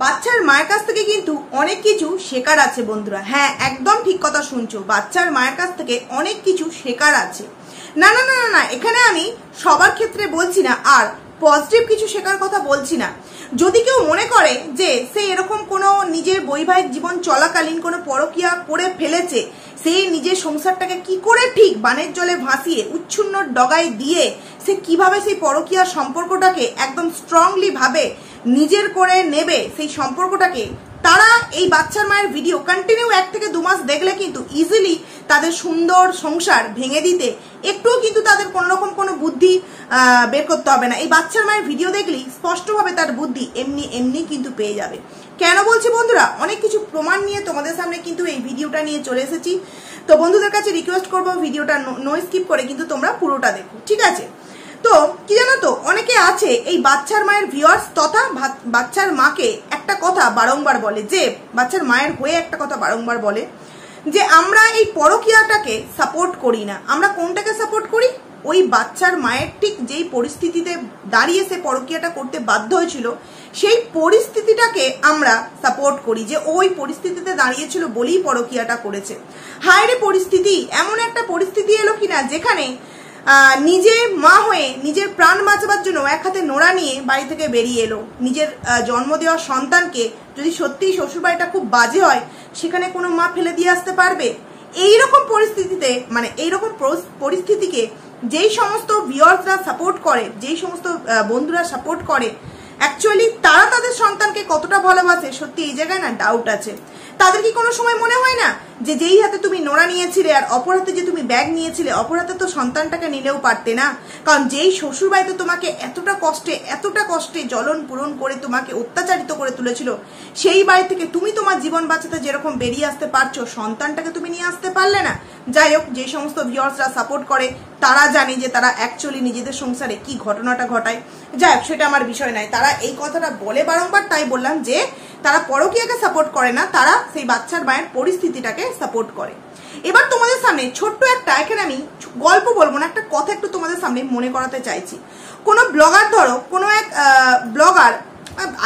বাচ্চার মায়ের কাছ থেকে কিন্তু অনেক কিছু শেখার আছে বন্ধুরা। হ্যাঁ, একদম ঠিক কথা শুনছো, বাচ্চার মায়ের কাছ থেকে অনেক কিছু শেখার আছে। না না না না না, এখানে আমি সবার ক্ষেত্রে বলছি না, আর পজিটিভ কিছু শেখার কথা বলছি না। যদি কেউ মনে করে যে সে এরকম কোনো নিজের বৈবাহিক জীবন চলাকালীন কোনো পরকীয়া করে ফেলেছে, সেই নিজের সংসারটাকে কি করে ঠিক বানের জলে ভাসিয়ে উচ্ছন্ন ডগায় দিয়ে সে কিভাবে সেই পরকীয়া সম্পর্কটাকে একদম স্ট্রংলি ভাবে নিজের করে নেবে, সেই সম্পর্কটাকে তারা এই বাচ্চার মায়ের ভিডিও কন্টিনিউ 1 থেকে 2 মাস দেখলে কিন্তু ইজিলি তাদের সুন্দর সংসার ভেঙে দিতে একটুও কিন্তু তাদের কোনোরকম কোনো বুদ্ধি বের করতে হবে না। এই বাচ্চার মায়ের ভিডিও দেখলেই স্পষ্টভাবে তার বুদ্ধি এমনি এমনি কিন্তু পেয়ে যাবে। কেন বলছি বন্ধুরা, অনেক কিছু প্রমাণ নিয়ে তোমাদের সামনে কিন্তু এই ভিডিওটা নিয়ে চলে এসেছি। তো বন্ধুদের কাছে রিকোয়েস্ট করবো ভিডিওটা নো স্কিপ করে কিন্তু তোমরা পুরোটা দেখো, ঠিক আছে? তো কি জানো তো, অনেকে আছে এই বাচ্চার মায়ের ভিউয়ার্স তথা বাচ্চার মাকে একটা কথা বারংবার বলে, যে বাচ্চার মায়ের হয়ে একটা কথা বারংবার বলে যে আমরা এই পরকীয়াটাকে সাপোর্ট করি না। আমরা কোনটাকে সাপোর্ট করি? ওই বাচ্চার মায়ের ঠিক যেই পরিস্থিতিতে দাঁড়িয়ে সে পরকীয়াটা করতে বাধ্য হয়েছিল, সেই পরিস্থিতিটাকে আমরা সাপোর্ট করি, যে ওই পরিস্থিতিতে দাঁড়িয়েছিল বলেই পরকীয়াটা করেছে। হায় রে পরিস্থিতি, এমন একটা পরিস্থিতি এলো কিনা যেখানে নিজে মা হয়ে নিজের প্রাণ বাঁচাবার জন্য এক হাতে নোড়া নিয়ে বাড়ি থেকে বেরিয়ে এলো। নিজের জন্ম দেওয়া সন্তানকে যদি সত্যিই শ্বশুরবাড়িটা খুব বাজে হয়, সেখানে কোনো মা ফেলে দিয়ে আসতে পারবে? এইরকম পরিস্থিতিতে, মানে এইরকম পরিস্থিতিকে যেই সমস্ত ভিউয়ার্সরা সাপোর্ট করে, যেই সমস্ত বন্ধুরা সাপোর্ট করে, অ্যাকচুয়ালি তারা তাদের সন্তানকে কতটা ভালোবাসে সত্যি এই জায়গায় না ডাউট আছে। তাদের কি কোনো সময় মনে হয় না যে যেই হাতে তুমি নোড়া নিয়েছিলে আর অপর হাতে যে তুমি ব্যাগ নিয়েছিলে, অপর হাতে তো সন্তানটাকে নিলেও পারতে না? কারণ যেই শ্বশুরবাড়িতে তোমাকে এতটা কষ্টে জ্বলন পূরণ করে তোমাকে অত্যাচারিত করে তুলেছিল, সেই বাড়ি থেকে তুমি তোমার জীবন বাঁচাতে যেরকম বেরিয়ে আসতে পারছো, সন্তানটাকে তুমি নিয়ে আসতে পারলে না? যাই হোক, যে সমস্ত ভিউয়ার্সরা সাপোর্ট করে তারা জানে যে তারা অ্যাকচুয়ালি নিজেদের সংসারে কি ঘটনাটা ঘটায়। যাই হোক, সেটা আমার বিষয় নয়। তারা এই কথাটা বলে বারংবার, তাই বললাম যে তারা পরকীয়াকে সাপোর্ট করে না, তারা সেই বাচ্চার মায়ের পরিস্থিতিটাকে সাপোর্ট করে। এবার তোমাদের সামনে ছোট্ট একটা, এখানে আমি গল্প বলবো না, একটা কথা একটু তোমাদের সামনে মনে করাতে চাইছি। কোনো ব্লগার, ধরো কোনো এক ব্লগার,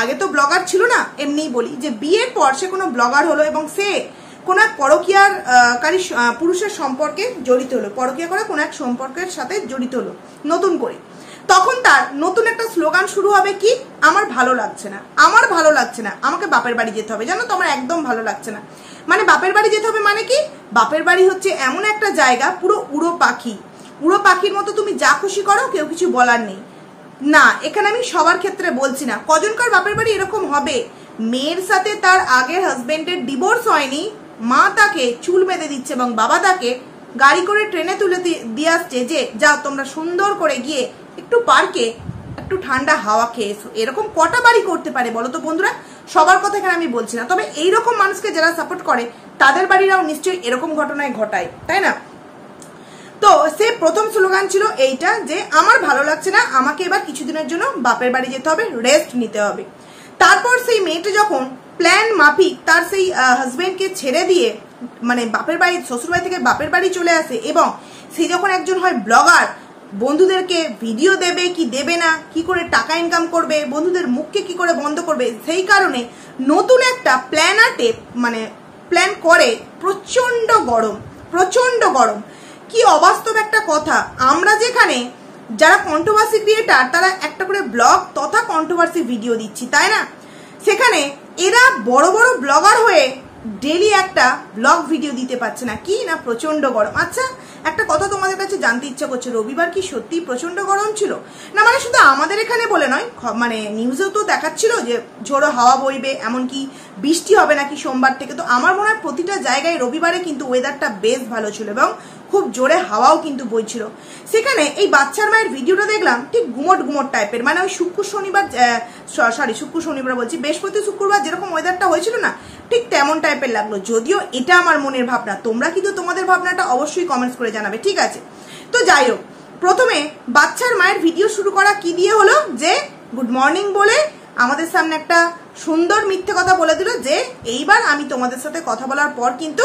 আগে তো ব্লগার ছিল না, এমনিই বলি যে বিয়ের পর সে কোনো ব্লগার হলো এবং সে কোন এক পরকীয়াকারী পুরুষের সম্পর্কে জড়িত হলো, পরকীয়া করে কোন এক সম্পর্কের সাথে জড়িত হলো নতুন করে। তখন তার নতুন একটা স্লোগান শুরু হবে, কি? আমার ভালো লাগছে না, আমার ভালো লাগছে না, আমাকে বাপের বাড়ি যেতে হবে। জানো তো, আমার একদম ভালো লাগছে না। মানে বাপের বাড়ি যেতে হবে মানে কি? বাপের বাড়ি হচ্ছে এমন একটা জায়গা, পুরো উড়ো পাখি, উড়ো পাখির মতো তুমি যা খুশি করো, কেউ কিছু বলার নেই। না, এখানে আমি সবার ক্ষেত্রে বলছি না। কজনকার বাপের বাড়ি এরকম হবে, মেয়ের সাথে তার আগের হাজবেন্ডের ডিভোর্স হয়নি, মা তাকে চুল বেঁধে দিচ্ছে এবং বাবা তাকে গাড়ি করে ট্রেনে তুলে দিয়ে আসছে যে যাও তোমরা সুন্দর করে গিয়ে একটু পার্কে একটু ঠান্ডা হাওয়া খেয়ে এসো। এরকম কটা বাড়ি করতে পারে বলো তো বন্ধুরা? সবার কথা এখানে আমি বলছি না, তবে এইরকম মানুষকে যারা সাপোর্ট করে তাদের বাড়িরাও নিশ্চয়ই এরকম ঘটনায় ঘটায়, তাই না? তো সে প্রথম স্লোগান ছিল এইটা যে আমার ভালো লাগছে না, আমাকে এবার কিছুদিনের জন্য বাপের বাড়ি যেতে হবে, রেস্ট নিতে হবে। তারপর সেই মেয়েটা যখন প্ল্যান মাফিক তার সেই হাজবেন্ডকে ছেড়ে দিয়ে, মানে বাপের বাড়ি, শ্বশুরবাড়ি থেকে বাপের বাড়ি চলে আসে, এবং সে যখন একজন হয় ব্লগার, বন্ধুদেরকে ভিডিও দেবে কি দেবে না, কি করে টাকা ইনকাম করবে, বন্ধুদের মুখকে কি করে বন্ধ করবে, সেই কারণে নতুন একটা প্ল্যান করে। প্রচন্ড গরম, কি অবাস্তব একটা কথা। আমরা যেখানে যারা কন্ট্রোভার্সি ক্রিয়েটার, তারা একটা করে ব্লগ তথা কন্ট্রোভার্সি ভিডিও দিচ্ছি, তাই না? সেখানে এরা বড় বড় ব্লগার হয়ে ডেলি একটা ব্লগ ভিডিও দিতে পারছে না, কি না প্রচন্ড গরম। আচ্ছা, একটা কথা তোমাদের কাছে জানতে ইচ্ছা করছে, রবিবার কি সত্যি প্রচন্ড গরম ছিল? না, মানে শুধু আমাদের এখানে বলে নয়, মানে নিউজেও তো দেখাচ্ছিল যে ঝোড়ো হাওয়া বইবে, এমনকি বৃষ্টি হবে নাকি সোমবার থেকে। তো আমার মনে হয় প্রতিটা জায়গায় রবিবারে কিন্তু ওয়েদারটা বেশ ভালো ছিল এবং খুব জোরে হাওয়াও কিন্তু বইছিল। সেখানে এই বাচ্চার মায়ের ভিডিওটা দেখলাম ঠিক গুমট টাইপের, মানে ওই শুক্র শনিবার বলছি, বৃহস্পতি শুক্রবার যেরকম ওয়েদারটা হয়েছিল না, ঠিক তেমন টাইপের লাগলো। যদিও এটা আমার মনের ভাবনা, তোমরা কিন্তু তোমাদের ভাবনাটা অবশ্যই কমেন্টস করে জানাবে, ঠিক আছে? তো যাই হোক, প্রথমে বাচ্চার মায়ের ভিডিও শুরু করা কি দিয়ে হলো, যে গুড মর্নিং বলে আমাদের সামনে একটা সুন্দর মিথ্যে কথা বলে দিল যে এইবার আমি তোমাদের সাথে কথা বলার পর কিন্তু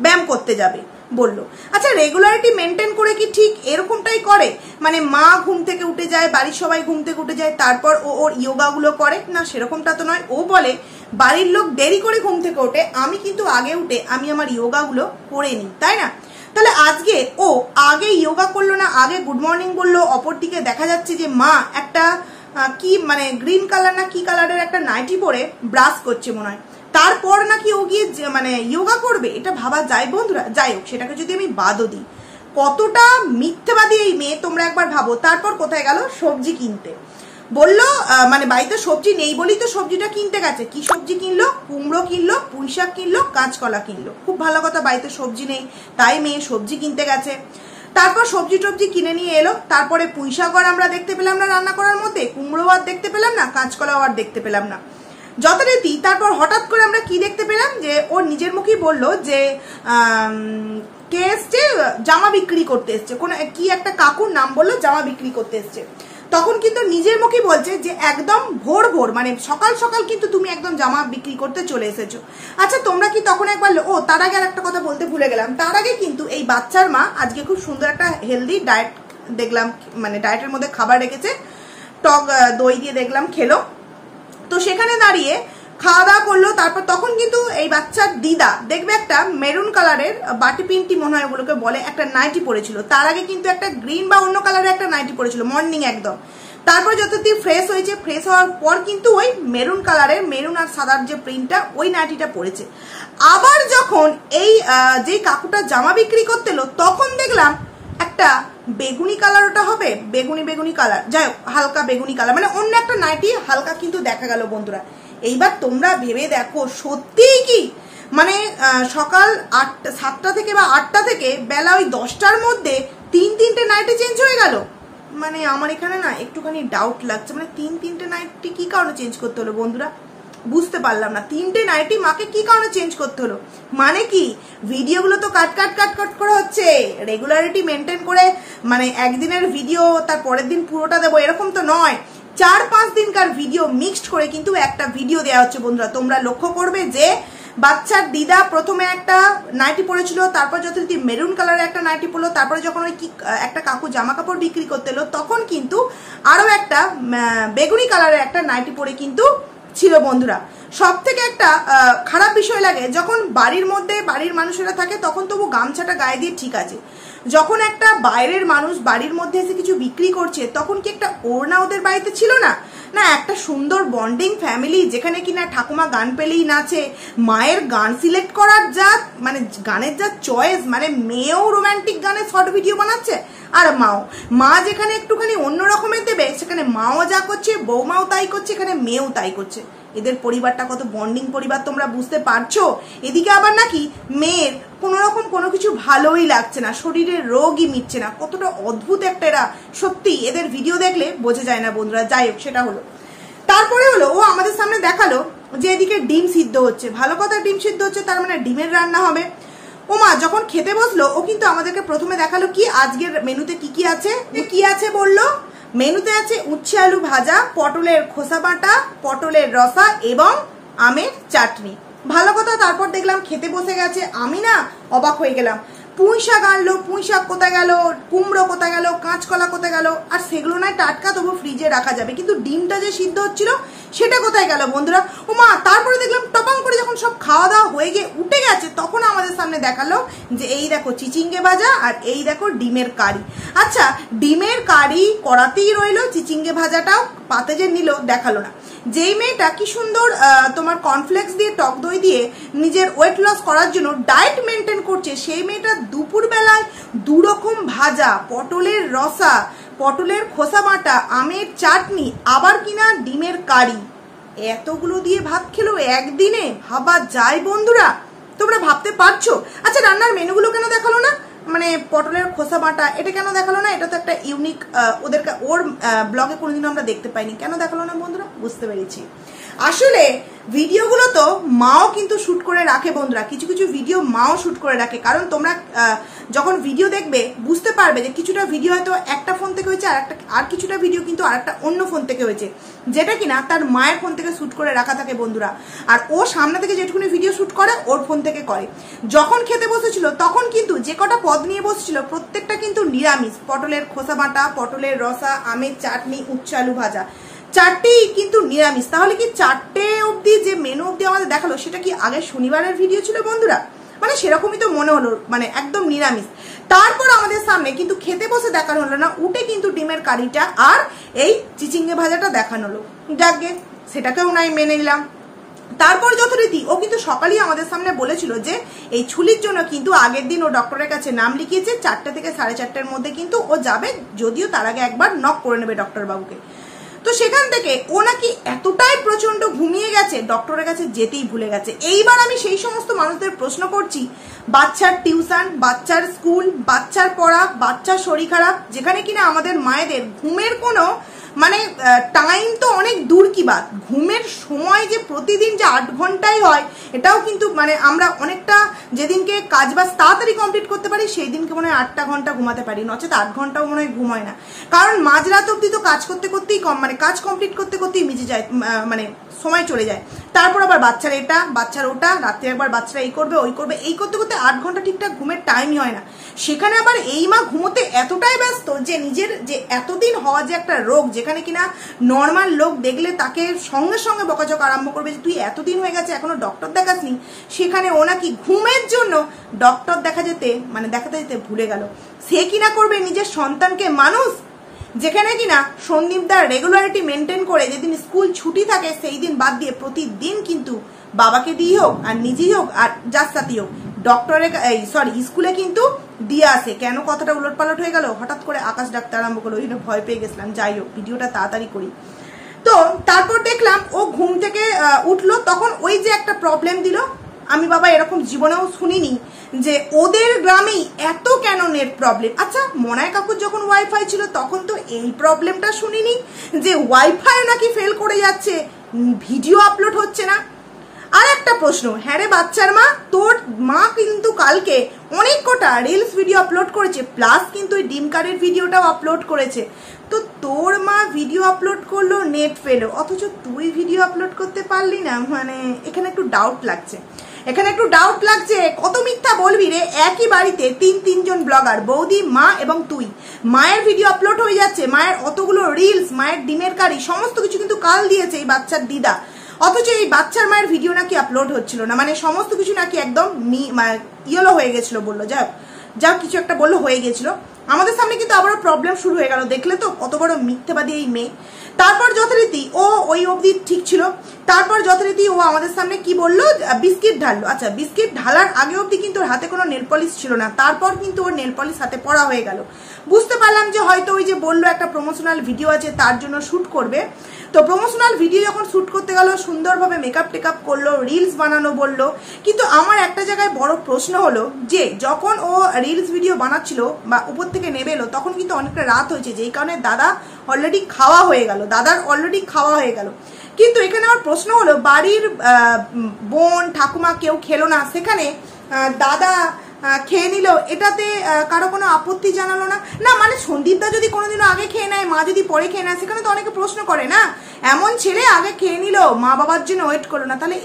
ব্যায়াম করতে যাবে। বললো। আচ্ছা, রেগুলারিটি মেনটেন করে কি ঠিক এরকমটাই করে? মানে মা ঘুম থেকে উঠে যায়, বাড়ির সবাই ঘুম থেকে উঠে যায়, তারপর ও ওর ইয়োগাগুলো করে? না, সেরকমটা তো নয়। ও বলে বাড়ির লোক দেরি করে ঘুম থেকে ওঠে, আমি কিন্তু আগে উঠে আমি আমার ইয়োগাগুলো করে নিই, তাই না? তাহলে আজকে ও আগে ইয়োগা করলো না, আগে গুড মর্নিং বললো, অপরদিকে দেখা যাচ্ছে যে মা একটা কি মানে গ্রিন কালার না কি কালারের একটা নাইটি পরে ব্রাশ করছে মনে হয়, তারপর নাকি ও গিয়ে মানে ইয়োগা করবে। এটা ভাবা যায় বন্ধুরা? যাই হোক, সেটাকে যদি আমি বাদও দিই, কতটা মিথ্যাবাদী এই মেয়ে তোমরা একবার ভাবো। তারপর কোথায় গেল? সবজি কিনতে বললো, মানে বাড়িতে সবজি নেই বলেই তো সবজিটা কিনতে গেছে। কি সবজি কিনলো? কুমড়ো কিনলো, পুঁই শাক কিনলো, কাঁচকলা কিনলো। খুব ভালো কথা, বাড়িতে সবজি নেই তাই মেয়ে সবজি কিনতে গেছে। তারপর সবজি টবজি কিনে নিয়ে এলো, তারপরে পুঁই শাক আর আমরা দেখতে পেলাম না রান্না করার মধ্যে, কুমড়ো আর দেখতে পেলাম না, কাঁচকলাও আর দেখতে পেলাম না, যথারীতি। তারপর হঠাৎ করে আমরা কি দেখতে পেলাম, যে ওর নিজের মুখেই বললো যে কে এসছে, জামা বিক্রি করতে এসছে, কোন কি একটা কাকুর নাম বললো, জামা বিক্রি করতে এসছে। তখন কিন্তু নিজের মুখেই বলছে যে একদম ভোর ভোর মানে সকাল সকাল কিন্তু তুমি একদম জামা বিক্রি করতে চলে এসেছো। আচ্ছা, তোমরা কি তখন একবার তার আগে আর একটা কথা বলতে ভুলে গেলাম, তার আগে কিন্তু এই বাচ্চার মা আজকে খুব সুন্দর একটা হেলদি ডায়েট দেখলাম, মানে ডায়েটের মধ্যে খাবার রেখেছে, টক দই দিয়ে দেখলাম খেলো। তো সেখানে দাঁড়িয়ে খাওয়া দাওয়া করলো। তারপর তখন কিন্তু এই বাচ্চার দিদা দেখবে একটা মেরুন কালারের বাটি পিন্টি মনে হয় ওগুলোকে বলে, একটা নাইটি পরেছিল। তার আগে কিন্তু একটা গ্রিন বা অন্য কালারের একটা নাইটি পরেছিল মর্নিং একদম। তারপর যতটি ফ্রেশ হয়েছে, ফ্রেশ হওয়ার পর কিন্তু ওই মেরুন কালারের, মেরুন আর সাদার যে প্রিন্টটা, ওই নাইটিটা পরেছে। আবার যখন এই যে কাকুটা জামা বিক্রি করতে এলো, তখন দেখলাম একটা বেগুনি কালার, ওটা হবে বেগুনি কালার, যাই হোক হালকা বেগুনি কালার, মানে অন্য একটা নাইটি হালকা কিন্তু দেখা গেল বন্ধুরা। এইবার তোমরা ভেবে দেখো, সত্যিই কি মানে সকাল 7টা থেকে বা 8টা থেকে বেলা ওই 10টার মধ্যে তিনটে নাইটি চেঞ্জ হয়ে গেল? মানে আমার এখানে না একটুখানি ডাউট লাগছে, মানে তিনটে নাইটি কি কারণে চেঞ্জ করতে হলো বন্ধুরা? বুঝতে পারলাম না, তিনটে নাইটি মাকে কি কারণে চেঞ্জ করতে হলো? মানে কি ভিডিওগুলো তো কাট করে হচ্ছে, রেগুলারিটি মেনটেন করে মানে একদিনের ভিডিও তার পরের দিন পুরোটা দেবো এরকম তো নয়, 4-5 দিনকার ভিডিও মিক্সড করে কিন্তু একটা ভিডিও দেওয়া হচ্ছে বন্ধুরা। তোমরা লক্ষ্য করবে যে বাচ্চার দিদা প্রথমে একটা নাইটি পরেছিল, তারপর যথারীতি মেরুন কালারের একটা নাইটি পরলো, তারপরে যখন ওই কি একটা কাকু জামা কাপড় বিক্রি করতে এলো, তখন কিন্তু আরো একটা বেগুনি কালারের একটা নাইটি পরে কিন্তু ছিল বন্ধুরা। সব থেকে একটা খারাপ বিষয় লাগে, যখন বাড়ির মধ্যে বাড়ির মানুষেরা থাকে তখন তবু গামছাটা গায়ে দিয়ে ঠিক আছে, যখন একটা বাইরের মানুষ বাড়ির মধ্যে এসে কিছু বিক্রি করছে, তখন কি একটা ওড়না ওদের বাড়িতে ছিল না? না, একটা সুন্দর বন্ডিং ফ্যামিলি, যেখানে কিনা ঠাকুমা গান পেলেই নাচে, মায়ের গান সিলেক্ট করার যা মানে গানের যা চয়েস, মানে মেয়েও রোম্যান্টিক গানের শর্ট ভিডিও বানাচ্ছে, আর মা যেখানে একটুখানি অন্য রকমের দেবে, সেখানে মাও যা করছে, বৌমাও তাই করছে, এখানে মেয়েও তাই করছে। এদের পরিবারটা কত বন্ডিং পরিবার তোমরা বুঝতে পারছো? এদিকে আবার নাকি মেয়ের কোনো রকম কোনো কিছু ভালোই লাগছে না, শরীরের রোগই মিটছে না। কতটা অদ্ভুত একটা এরা, সত্যি এদের ভিডিও দেখলে বোঝা যায় না বন্ধুরা। যাই হোক, সেটা হলো। তারপরে হলো ও আমাদের সামনে দেখালো যে এদিকে ডিম সিদ্ধ হচ্ছে। ভালো কথা, ডিম সিদ্ধ হচ্ছে, তার মানে ডিমের রান্না হবে। ও মা যখন খেতে বসলো, ও কিন্তু আমাদেরকে প্রথমে দেখালো কি আজকের মেনুতে কি আছে বললো। মেনুতে আছে উচ্ছে আলু ভাজা, পটলের খোসা বাটা, পটলের রসা এবং আমের চাটনি। ভালো কথা। তারপর দেখলাম খেতে বসে গেছে, আমি না অবাক হয়ে গেলাম। পুঁই শাক আনলো, পুঁই শাক কোথায় গেল, কুমড়ো কোথায় গেল, কাঁচকলা কোথায় গেল, আর সেগুলো নয় টাটকা, তবু ফ্রিজে রাখা যাবে, কিন্তু ডিমটা যে সিদ্ধ হচ্ছিল সেটা কোথায় গেল বন্ধুরা? ও মা তারপরে দেখলাম টপাং করে যখন সব খাওয়া দাওয়া হয়ে গিয়ে উঠে গেছে, তখন আমাদের সামনে দেখালো যে এই দেখো চিচিঙ্গে ভাজা, আর এই দেখো ডিমের কারি। আচ্ছা, ডিমের কারি করাতেই রইলো, চিচিঙ্গে ভাজাটাও পাতে যে নিল দেখালো না। যেই মেয়েটা কি সুন্দর তোমার কর্নফ্লেক্স দিয়ে টক দই দিয়ে নিজের ওয়েট লস করার জন্য ডায়েট মেনটেন করছে, সেই মেয়েটা দুপুর বেলায় 2 রকম ভাজা, পটলের রসা, পটলের খোসা বাটা, আমের চাটনি, আবার কিনা ডিমের কারি, এতগুলো দিয়ে ভাত খেলো একদিনে? ভাবা যায় বন্ধুরা? তোমরা ভাবতে পারছো? আচ্ছা, রান্নার মেনুগুলো কেন দেখালো না? মানে পটলের খোসা বাটা এটা কেন দেখালো না? এটা তো একটা ইউনিক, ওর ব্লগে কোনোদিনও আমরা দেখতে পাইনি, কেন দেখালো না বন্ধুরা? বুঝতে পেরেছি। আসলে ভিডিওগুলো তো মাও কিন্তু শুট করে রাখে বন্ধুরা, কিছু কিছু ভিডিও মাও শুট করে রাখে। কারণ তোমরা যখন ভিডিও দেখবে বুঝতে পারবে যে কিছুটা ভিডিও হয়তো একটা ফোন থেকে হয়েছে, আর কিছুটা ভিডিও কিন্তু আরেকটা অন্য ফোন থেকে হয়েছে, যেটা কিনা তার মায়ের ফোন থেকে শুট করে রাখা থাকে বন্ধুরা। আর ও সামনে থেকে যেটুকুনি ভিডিও শুট করে ওর ফোন থেকে করে। যখন খেতে বসেছিল তখন কিন্তু যে কটা পদ নিয়ে বসেছিল প্রত্যেকটা কিন্তু নিরামিষ, পটলের খোসা বাটা, পটলের রসা, আমের চাটনি, উচ্ছে আলু ভাজা, চারটেই কিন্তু নিরামিষ। তাহলে কি চারটে অবধি যে মেনু অবধি আমাদের দেখালো সেটা কি আগের শনিবারের ভিডিও ছিল বন্ধুরা? মানে সেরকমই তো মনে হলো, মানে একদম নিরামিষ। তারপর আমাদের সামনে কিন্তু খেতে বসে দেখানো হলো না, উঠে কিন্তু ডিমের কারিটা আর এই চিচিঙ্গে ভাজাটা দেখানো হলো। যাকগে, সেটাকেও নাই মেনে নিলাম। তারপর যথারীতি ও কিন্তু সকালেই আমাদের সামনে বলেছিল যে এই ছুলির জন্য কিন্তু আগের দিন ও ডক্টরের কাছে নাম লিখিয়েছে, 4টে থেকে 4:30-র মধ্যে কিন্তু ও যাবে, যদিও তার আগে একবার নক করে নেবে ডক্টর বাবুকে। তো সেখান থেকে ও নাকি এতটাই প্রচন্ড ঘুমিয়ে গেছে, ডক্টরের কাছে যেতেই ভুলে গেছে। এইবার আমি সেই সমস্ত মানুষদের প্রশ্ন করছি, বাচ্চার টিউশন, বাচ্চার স্কুল, বাচ্চার পড়া, বাচ্চার শরীর খারাপ, যেখানে কিনা আমাদের মায়েদের ঘুমের কোনো মানে টাইম তো অনেক দূর কি বাত, ঘুমের সময় যে প্রতিদিন যে 8 ঘন্টাই হয় এটাও কিন্তু মানে আমরা অনেকটা যেদিনকে কাজ বাজ তাড়াতাড়ি কমপ্লিট করতে পারি সেই দিনকে মনে হয় 8টা ঘন্টা ঘুমাতে পারি, নচেত 8 ঘন্টাও মনে হয় ঘুম হয় না। কারণ মাঝরাত অব্দি তো কাজ করতে করতেই মানে কাজ কমপ্লিট করতে করতেই মিজে যায়, মানে সময় চলে যায়। তারপর আবার বাচ্চার এটা, বাচ্চার ওটা, রাত্রে একবার বাচ্চারা এই করবে ওই করবে, এই করতে করতে 8 ঘন্টা ঠিকঠাক ঘুমের টাইমই হয় না। সেখানে আবার এই মা ঘুমোতে এতটাই ব্যস্ত যে নিজের যে এতদিন হওয়া যে একটা রোগ, যেখানে কিনা নর্মাল লোক দেখলে তাকে সঙ্গে সঙ্গে বকাঝকা আরম্ভ করবে যে তুই এতদিন হয়ে গেছে এখনো ডক্টর দেখাসনি, সেখানে ও নাকি ঘুমের জন্য ডক্টর দেখাতে যেতে ভুলে গেল। সে কিনা করবে নিজের সন্তানকে মানুষ, যেখানে কিনা সন্দীপদার রেগুলারিটি মেনটেন করে যেদিন স্কুল ছুটি থাকে সেই দিন বাদ দিয়ে প্রতিদিন কিন্তু বাবাকে দিয়ে হোক আর নিজেই হোক আর যার সাথেই হোক ডক্টরের স্কুলে কিন্তু দিয়ে আসে। কেন কথাটা উলটপালট হয়ে গেল, হঠাৎ করে আকাশ ডাকতে আরম্ভ করলো, ওই জন্য ভয় পেয়ে গেছিলাম। যাই হোক, ভিডিওটা তাড়াতাড়ি করি। তো তারপর দেখলাম ও ঘুম থেকে উঠলো, তখন ওই যে একটা প্রবলেম দিল, আমি বাবা এরকম জীবনেও শুনিনি যে ওদের গ্রামেই এত কেন নেট প্রবলেম। আচ্ছা, মনায় কাকুর যখন ওয়াইফাই ছিল তখন তো এই প্রবলেমটা শুনিনি যে ওয়াইফাই নাকি ফেল করে যাচ্ছে, ভিডিও আপলোড হচ্ছে না। আর একটা প্রশ্ন, হ্যাঁ রে বাচ্চার মা, তোর মা কিন্তু কালকে অনেক কটা রিলস ভিডিও আপলোড করেছে, প্লাস কিন্তু ওই ডিম কারের ভিডিওটাও আপলোড করেছে। তো তোর মা ভিডিও আপলোড করলো, নেট ফেলো, অথচ তুই ভিডিও আপলোড করতে পারলি না। মানে এখানে একটু ডাউট লাগছে, কত মিথ্যা বলবি রে। একই বাড়িতে তিনজন ব্লগার, বৌদি, মা এবং তুই, মায়ের ভিডিও আপলোড হয়ে যাচ্ছে, মায়ের অতগুলো রিলস, মায়ের ডিমের কারি, সমস্ত কিছু কিন্তু কাল দিয়েছে এই বাচ্চার দিদা, অথচ এই বাচ্চার মায়ের ভিডিও নাকি আপলোড হচ্ছিল না। মানে সমস্ত কিছু নাকি একদম ইয়েলো হয়ে গেছিল, বললো যা কিছু একটা বললো হয়ে গেছিল। আমাদের সামনে কিন্তু আবারও প্রবলেম শুরু হয়ে গেল। দেখলে তো কত বড় মিথ্যাবাদী এই মেয়ে। তারপর যথারীতি ও ওই অবধি ঠিক ছিল, তারপর যথারীতি ও আমাদের সামনে কি বললো, বিস্কিট ঢাললো। আচ্ছা, বিস্কিট ঢালার আগে অবধি কিন্তু ওর হাতে কোনো নেল পলিশ ছিল না, তারপর কিন্তু ওর নেল পলিশ হাতে পড়া হয়ে গেল। বুঝতে পারলাম যে হয়তো ওই যে বললো একটা প্রমোশনাল ভিডিও আছে তার জন্য শ্যুট করবে। তো প্রমোশনাল ভিডিও যখন শ্যুট করতে গেল, সুন্দরভাবে মেকআপ টেকআপ করলো, রিলস বানানো বললো। কিন্তু আমার একটা জায়গায় বড় প্রশ্ন হলো যে যখন ও রিলস ভিডিও বানাচ্ছিল বা উপর থেকে নেবে এলো, তখন কিন্তু অনেকটা রাত হয়েছে, যেই কারণে দাদার অলরেডি খাওয়া হয়ে গেল। কিন্তু এখানে আমার প্রশ্ন হলো, বাড়ির বোন ঠাকুমা কেউ খেলো না, সেখানে দাদা খেয়ে নিল, এটাতে কারো কোনো আপত্তি জানালো না? না মানে সন্দীপদা যদি কোনোদিনও আগে খেয়ে নেয়, মা যদি পরে খেয়ে নেয়, সেখানে তো অনেকে প্রশ্ন করে না, এমন ছেলে আগে খেয়ে নিল, মা বাবার জন্য ওয়েট করলো না, তাহলে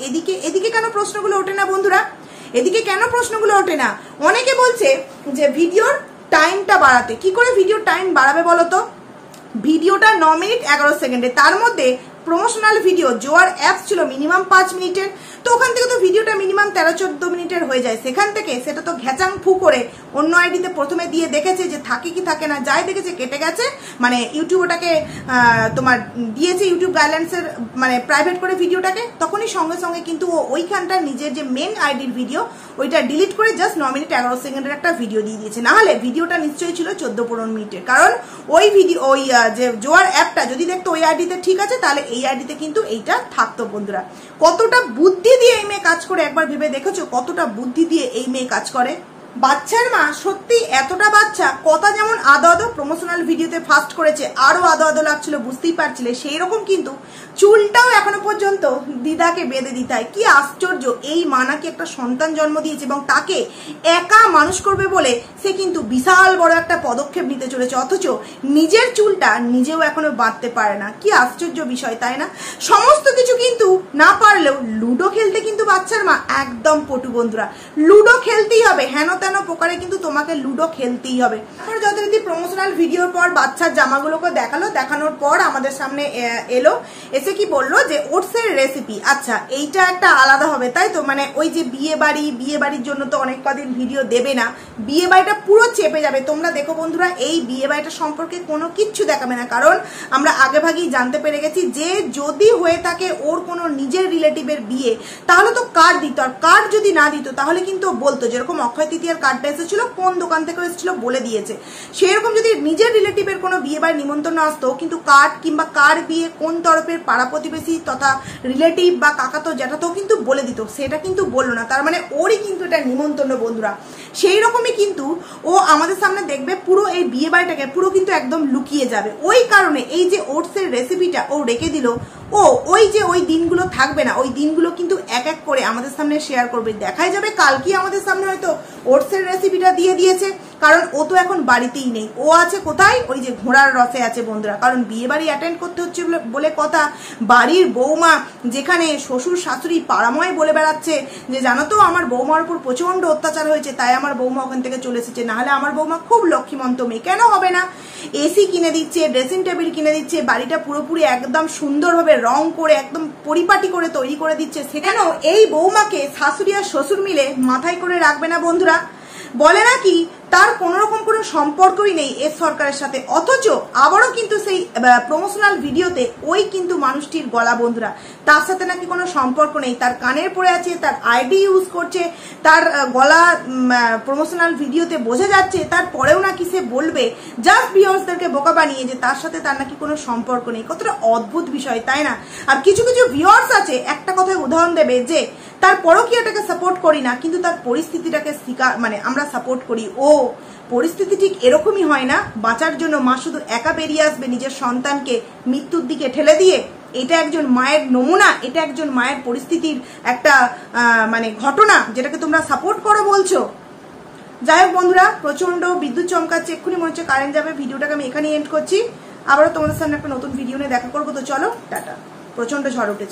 এদিকে কেন প্রশ্নগুলো ওঠে না বন্ধুরা? এদিকে কেন প্রশ্নগুলো ওঠে না? অনেকে বলছে যে ভিডিওর টাইমটা বাড়াতে। কি করে ভিডিওর টাইম বাড়াবে বলো তো? ভিডিওটা 9 মিনিট 11 সেকেন্ডে, তার মধ্যে প্রমোশনাল ভিডিও জোয়ার অ্যাপস ছিল মিনিমাম 5 মিনিটের, তো ওখান থেকে তো ভিডিওটা মিনিমাম 13-14 মিনিটের হয়ে যায়। সেখান থেকে সেটা তো ঘ্যাচাং ফু করে অন্য আইডিতে প্রথমে দিয়ে দেখেছে যে থাকে কি থাকে না, যাই দেখেছে কেটে গেছে, মানে ইউটিউব ওটাকে তোমার দিয়েছে ইউটিউব গাইডলাইন্সের মানে প্রাইভেট করে ভিডিওটাকে, তখনই সঙ্গে সঙ্গে কিন্তু ওইখানটা নিজের যে মেন আইডির ভিডিও ওইটা ডিলিট করে জাস্ট 9 মিনিট 11 সেকেন্ডের একটা ভিডিও দিয়ে দিয়েছে। না হলে ভিডিওটা নিশ্চয়ই ছিল 14-15 মিনিটের, কারণ ওই ভিডিও ওই যে জোয়ার অ্যাপটা যদি দেখতো ওই আইডিতে ঠিক আছে, তাহলে এই আইডিতে কিন্তু এইটা থাকতো। বন্ধুরা, কতটা বুদ্ধি দিয়ে এই মেয়ে কাজ করে একবার ভেবে দেখেছো? কতটা বুদ্ধি দিয়ে এই মেয়ে কাজ করে। বাচ্চার মা সত্যি এতটা বাচ্চা, কথা যেমন আদো আদো প্রমোশনাল ভিডিওতে ফার্স্ট করেছে, আরো আদো আদো লাগছিল, বুঝতেই পারছিলে, সেই রকম কিন্তু চুলটাও এখনো পর্যন্ত দিদাকে বেঁধে দিতে হয়। কি আশ্চর্য, এই মা নাকি একটা সন্তান জন্ম দিয়েছে এবং তাকে একা মানুষ করবে বলে সে কিন্তু বিশাল বড় একটা পদক্ষেপ নিতে চলেছে, অথচ নিজের চুলটা নিজেও এখনো বাঁধতে পারে না। কি আশ্চর্য বিষয়, তাই না? সমস্ত কিছু কিন্তু না পারলেও লুডো খেলতে কিন্তু বাচ্চার মা একদম পটু বন্ধুরা। লুডো খেলতেই হবে, হেন তেন প্রকারে কিন্তু তোমাকে লুডো খেলতেই হবে। তারপর যথারীতি প্রমোশনাল ভিডিওর পর বাচ্চার জামাগুলোকে দেখানোর পর আমাদের সামনে এলো, এসে কি বললো যে ওটসের রেসিপি। আচ্ছা, এইটা একটা আলাদা হবে তাই তো, মানে ওই যে বিয়ে বাড়ির জন্য তো অনেক কদিন ভিডিও দেবে না, বিয়ে বাড়িটা পুরো চেপে যাবে। তোমরা দেখো বন্ধুরা, এই বিয়ে বাড়িটা সম্পর্কে কোনো কিচ্ছু দেখাবে না, কারণ আমরা আগে ভাগেই জানতে পেরে গেছি যে যদি হয়ে থাকে ওর কোনো নিজের রিলেটিভের বিয়ে, তাহলে তো কার্ড দিত, আর কার্ড যদি না দিত তাহলে কিন্তু বলতো, যেরকম অক্ষয় তৃতীয়ার কার্ডটা এসেছিল, কোন দোকান থেকে এসেছিল বলে দিয়েছে, সেরকম যদি নিজের রিলেটিভের কোনো বিয়ে বাড়ির নিমন্ত্রণ আসতো, কিন্তু কার্ড কিংবা কার বিয়ে কোন তরফের পাড়া প্রতিবেশী তথা রিলেটিভ বা কাকাতো জ্যাঠাতো কিন্তু বলে দিত, সেটা কিন্তু বললো না। তার মানে ওরই কিন্তু এটা নিমন্ত্রণ বন্ধুরা। সেই রকমই কিন্তু ও আমাদের সামনে দেখবে পুরো এই বিয়ে বাড়িটাকে পুরো কিন্তু একদম লুকিয়ে যাবে। ওই কারণে এই যে ওটসের রেসিপিটা ও রেখে দিল, ও ওই যে ওই দিনগুলো থাকবে না, ওই দিনগুলো কিন্তু এক এক করে আমাদের সামনে শেয়ার করবে। দেখাই যাবে কালকে আমাদের সামনে হয়তো ওটসের রেসিপিটা দিয়ে দিয়েছে, কারণ ও তো এখন বাড়িতেই নেই, ও আছে কোথায়, ওই যে ঘোড়ার রসে আছে বন্ধুরা। কারণ বিয়ে বাড়ি অ্যাটেন্ড করতে হচ্ছে বলে কথা, বাড়ির বৌমা যেখানে শ্বশুর শাশুড়ি পাড়াময় বলে বেড়াচ্ছে যে জানো তো আমার বৌমার উপর প্রচন্ড অত্যাচার হয়েছে, তাই আমার বৌমা ওখান থেকে চলে এসেছে, নাহলে আমার বৌমা খুব লক্ষ্মীমন্ত মেয়ে। কেন হবে না? এসি কিনে দিচ্ছে, ড্রেসিং টেবিল কিনে দিচ্ছে, বাড়িটা পুরোপুরি একদম সুন্দরভাবে রং করে একদম পরিপাটি করে তৈরি করে দিচ্ছে, সেখানেও এই বৌমাকে শাশুড়ি আর শ্বশুর মিলে মাথায় করে রাখবে না বন্ধুরা। বলে নাকি তার কোন রকম কোনো সম্পর্কই নেই এর সরকারের সাথে, অথচ আবারও কিন্তু সেই প্রমোশনাল ভিডিওতে ওই কিন্তু মানুষটির গলা বন্ধুরা, তার সাথে নাকি কোনো সম্পর্ক নেই, তার কানের পড়ে আছে, তার আইডি ইউজ করছে, তার গলা প্রমোশনাল ভিডিওতে বোঝা যাচ্ছে, তারপরেও নাকি সে বলবে জাস্ট ভিউয়ার্সদেরকে বোকা বানিয়ে যে তার সাথে তার নাকি কোনো সম্পর্ক নেই। কতটা অদ্ভুত বিষয়, তাই না? আর কিছু কিছু ভিউয়ার্স আছে একটা কথায় উদাহরণ দেবে যে তার পরকীয়াটাকে সাপোর্ট করি না, কিন্তু তার পরিস্থিতিটাকে মানে আমরা সাপোর্ট করি। ও পরিস্থিতি ঠিক এরকমই হয় না, বাঁচার জন্য মা শুধু একা বেরিয়ে আসবে নিজের সন্তানকে মৃত্যুর দিকে ঠেলে দিয়ে। এটা একজন মায়ের নমুনা, এটা একজন মায়ের পরিস্থিতির একটা মানে ঘটনা, যেটাকে তোমরা সাপোর্ট করো বলছো। যাই হোক বন্ধুরা, প্রচন্ড বিদ্যুৎ চমকাচ্ছে, এক্ষুনি মনে হচ্ছে কারেন্ট যাবে। ভিডিওটাকে আমি এখানেই এন্ড করছি, আবারও তোমাদের সামনে একটা নতুন ভিডিও নিয়ে দেখা করবো। তো চলো টাটা। প্রচন্ড ঝড় উঠেছে।